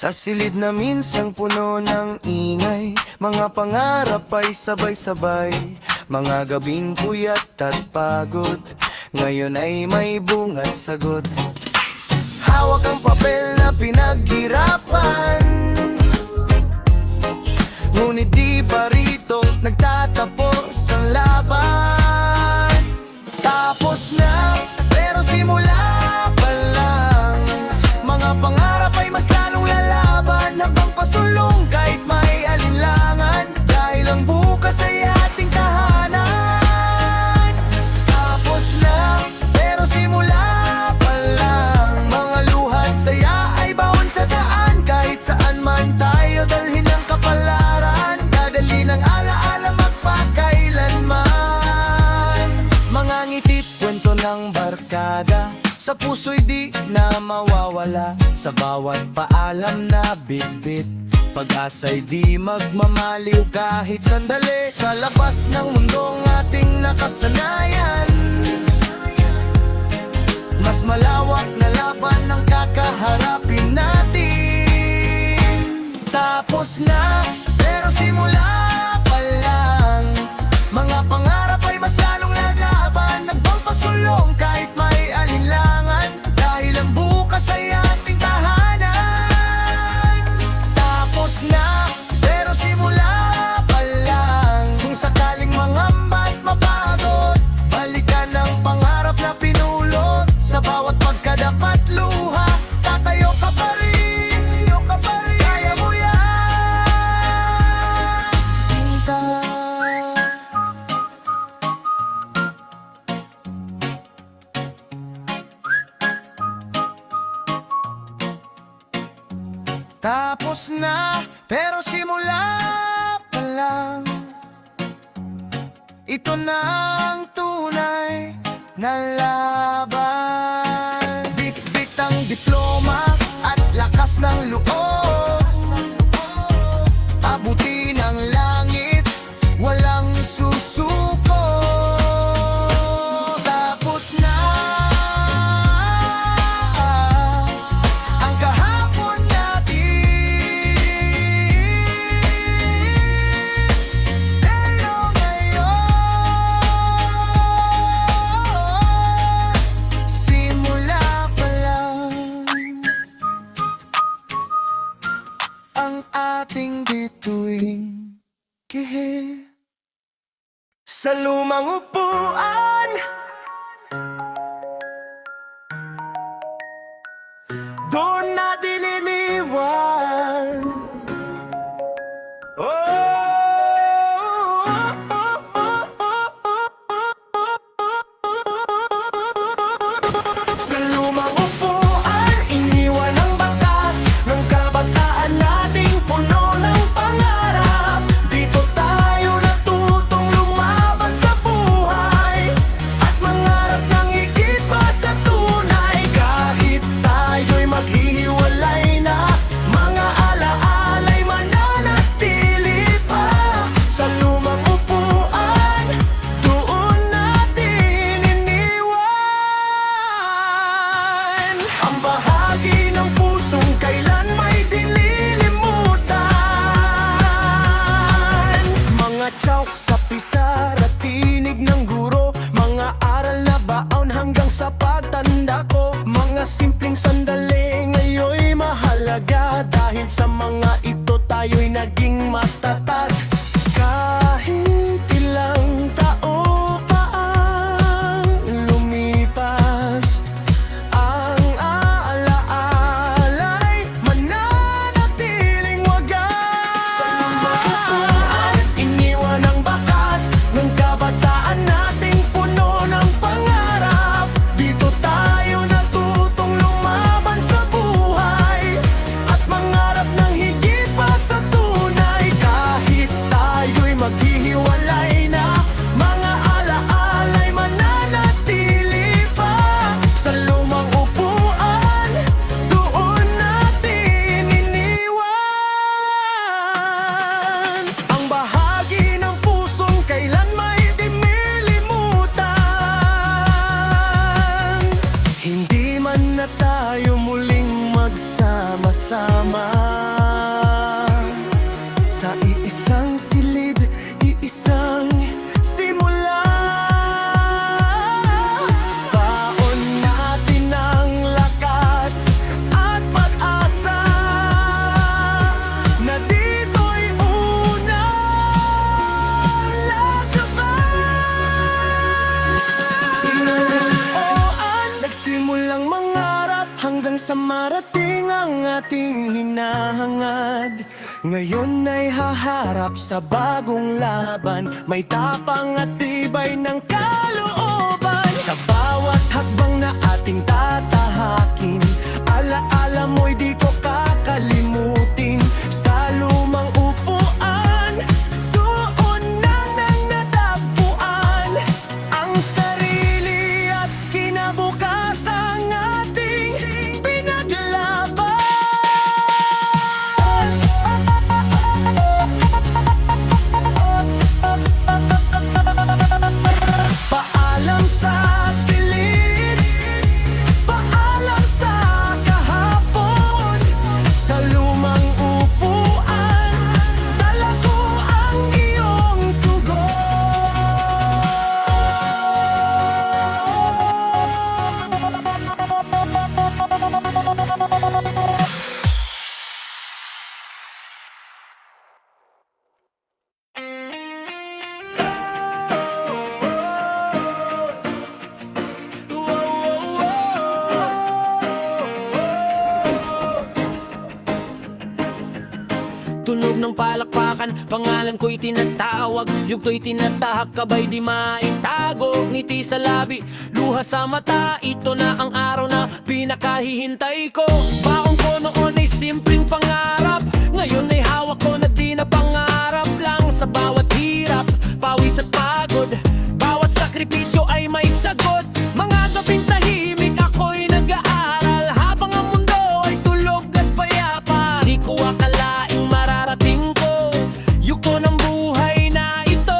Sa silid na minsang puno ng ingay, mga pangarap ay sabay-sabay. Mga gabing puyat at pagod, ngayon ay may bunga't sagot. Hawak ang papel na pinaghirapan, ngunit di pa rito nagtatapos ang laban. Tapos na, pero simula pa lang. Mga pangarap ay mas lalong lalaban, habang pasulong kahit may alinlangan. Dahil ang bukas ay ating tahanan. Tapos na, pero simula pa lang. Mga luha't saya ay bawon sa daan. Kahit saan man tayo dalhin ang kapalaran, dadali ng alaala magpakailanman. Mga ngiti't kwento ng barkada, sa puso'y di na mawawala. Sa bawat paalam na bitbit, pag-asa'y di magmamaliw kahit sandali. Sa labas ng mundong ating nakasanayan, mas malawak na laban ang kakaharapin natin. Tapos na, pero simula pa lang. Mga pangarap ay mas lalong lalaban, nagpapasulong kahit may alinlangan. Dahil ang bukas ay ating tahanan. Tapos na, pero simula pa lang. Kung sakaling mangamba at mapagod, balikan ang pangarap na pinulot. Sa bawat pagkadapat luha, tatayo ka pa rin, kaya mo yan, sinta. Tapos na, pero simula pa lang. Ito na ang tunay na laban. Bit-bit ang diploma at lakas ng loob, abutin ang langit, walang susuko. Tapos na ang kahapon natin, tayo ngayon. Simula pa lang ang ating bituing kihe. Sa lumang upuan, doon na diniliwan. Sa lumang upuan, iniwan ang bakas ng kabataan nating puno ng pangarap. Dito tayo natutong lumaban sa buhay at mangarap ng higit pa sa tunay. Kahit tayo'y maghihiwalay na, mga alaala'y mananatili pa. Sa lumang upuan, doon natin iniwan ang bahagi ng pusong kailan may dililimutan. Mga tiyawk sa pisar at tinig ng guro, mga aral na baon hanggang sa pagtanda ko. Mga simpleng sandali ngayon'y mahalaga, dahil sa mga ito tayo'y naging matatag. Kahit ilang tao pa ang lumipas, ang alaala'y mananatiling wagas. Sa lumang upuan, iniwan ang bakas ng Dumarating ang ating hinahangad, ngayon ay haharap sa bagong laban. May tapang at tibay ng kalooban. Sa bawat hakbang na ating tatahakin, alaala mo'y di ko kakalimutin. Sa lumang upuan, doon nang natagpuan ang sarili at kinabukasan ating pinaglaban. Paalam sa silid, paalam sa kahapon. Sa lumang upuan, dala ko ang iyong tugon. Tunog ng palakpakan, pangalan ko'y tinatawag. Yugto'y tinatahak, kabay di maitago. Ngiti sa labi, luha sa mata. Ito na ang araw na pinakahihintay ko. Baon ko noon ay simpleng pangarap, ngayon ay hawak ko na di na pangarap lang. Sa bawat hirap, pawis at pagod, bawat sakripisyo ay may sagot. Mga gabing tahimik ako'y nag-aaral, habang ang mundo ay tulog at payapa. Di ko akalaing mararating ko yugto ng buhay na ito.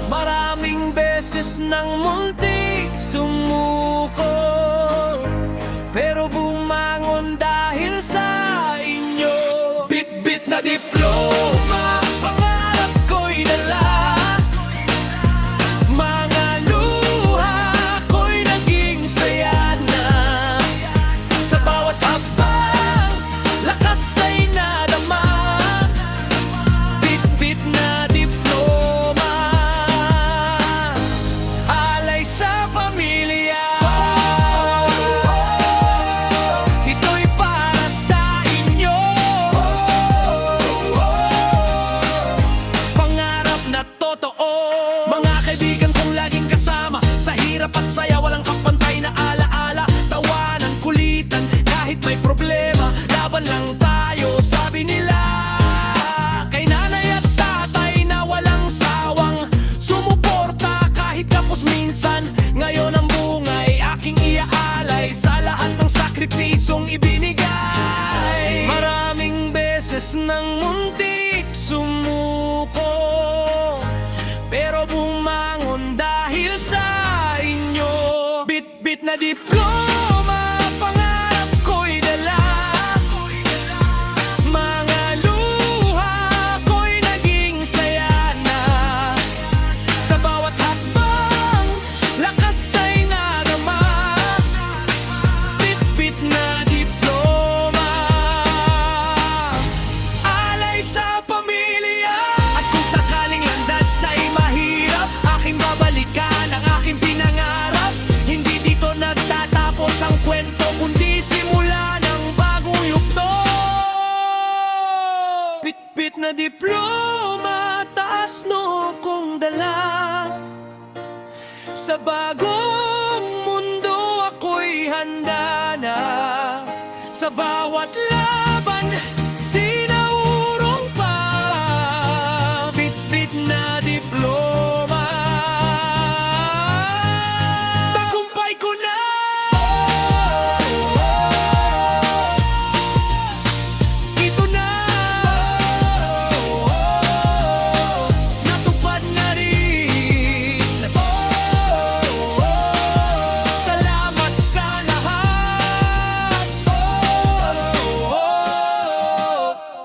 Maraming beses nang muntik sumuko, pero bumangon dahil sa inyo. Bit-bit na diploma, pangarap ko'y dala. Mga luha ko'y naging saya na. Sa bawat hakbang, lakas ay nadama. Bit-bit na diploma, alay sa pamilya. Ito'y para sa inyo, pangarap na totoo. Mga kaibigan kong laging kasama, sa hirap at saya walang kapantay na alaala. Tawanan, kulitan, kahit may problema, laban lang tayo, sabi nila. Kay nanay at tatay na walang sawang sumuporta kahit kapos minsan. Ngayon ang bungay aking iaalay sa lahat ng sakripisong ibinigay. Maraming beses nang muntik sumuko, pero bumangon dahil sa inyo. Bit-bit na diploma, pangarap ko'y dala. Mga luha ko'y naging saya na. Sa bawat hakbang, lakas ay nadama. Bit-bit na diploma, alay sa pamilya. At kung sakaling landas ay mahirap, aking babalikan ang aking pinangarap. Hindi dito nagtatapos ang kwento, kundi simula ng bagong yugto. Bit-bit na diploma, taas no kong dala. Sa bagong mundo ako'y handa na. Sa bawat laban, di na urong pa. Bit-bit na diploma, tagumpay ko na. Ito na, natupad na rin. Salamat sa lahat.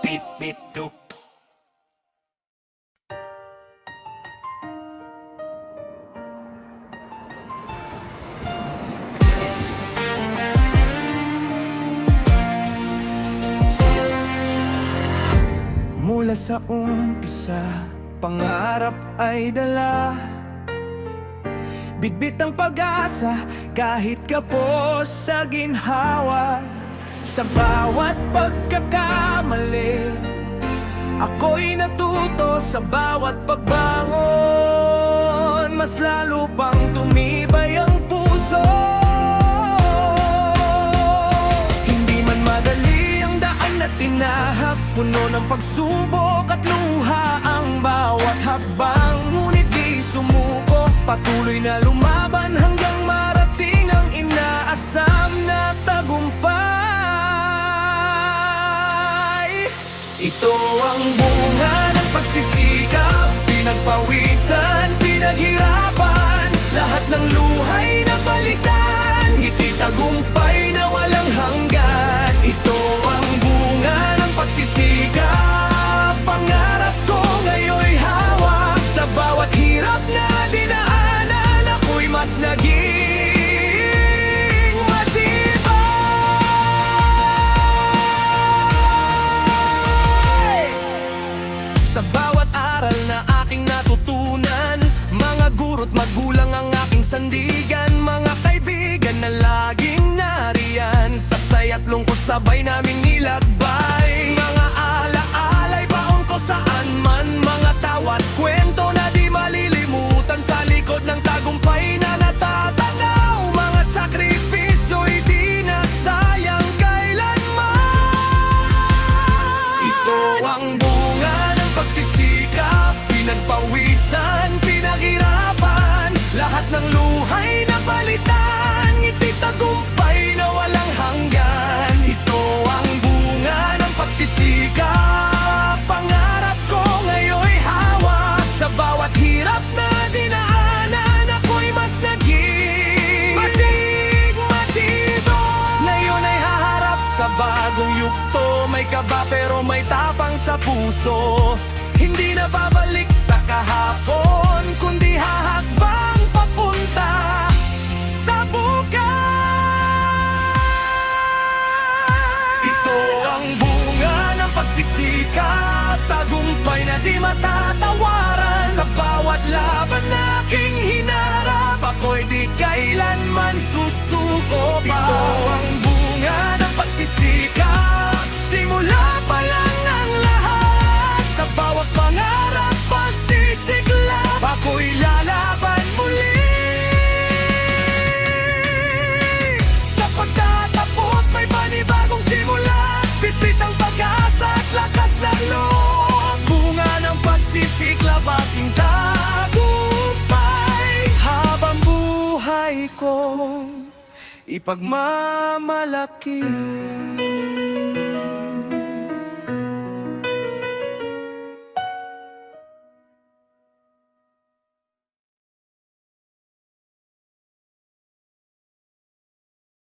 Bit-bit-dup. Mula sa umpisa, pangarap ay dala. Bitbit ang pag-asa kahit kapos sa ginhawa. Sa bawat pagkakamali, ako'y natuto sa bawat pagbangon. Mas lalo pang tumibay ang puso. Hindi man madali ang daan na tinahak, puno ng pagsubok at luha ang bawat hakbang. Ngunit di sumuko, patuloy na lumaban hanggang marating ang inaasam na tagumpay. Ito ang bunga ng pagsisikap, pinagpawisan, pinaghirapan, lahat ng luhay na balikan, ngiti tagumpay na walang hanggan. Ito ang bunga ng pagsisikap, pangarap ko ngayon'y hawak. Sa bawat hirap na dinaanan, ako'y mas naging matibay. Sa bawat aral na aking natutunan, mga guro't magulang ang aking sandigan, mga kaibigan na laging nariyan, sa saya't lungkot sabay naming nilakbay. Mga alaala'y baon ko saan man, mga tawa't kwento na di malilimutan, sa likod ng tagumpay na natatanaw, mga sakripisyo'y di nasayang kailanman. Ito ang bunga ng pagsisikap, pinagpawisan, pinaghirapan, lahat ng luhay na palitan, ngiti tagumpay na walang hanggan. Ito ang bunga ng pagsisikap, pangarap ko ngayon'y hawak. Sa bawat hirap na dinaanan, ako'y mas naging matibay. Ngayon ay haharap sa bagong yugto, may kaba pero may tapang sa puso. Hindi na babalik sa kahapon, kundi hahakbang papunta sa bukas. Ito ang bunga ng pagsisikap, tagumpay na di matatawaran. Sa bawat laban na aking hinarap, ako'y di kailanman susuko pa. Ito ang bunga ng pagsisikap, simula pa lang ang lahat. Sa bawat pangarap pasisiklap, ako'y lalaban muli. Sa pagtatapos may panibagong simula, bitbit ang pag-asa at lakas ng loob. Bunga ng pagsisiklap, aking tagumpay, habang buhay kong ipagmamalaki.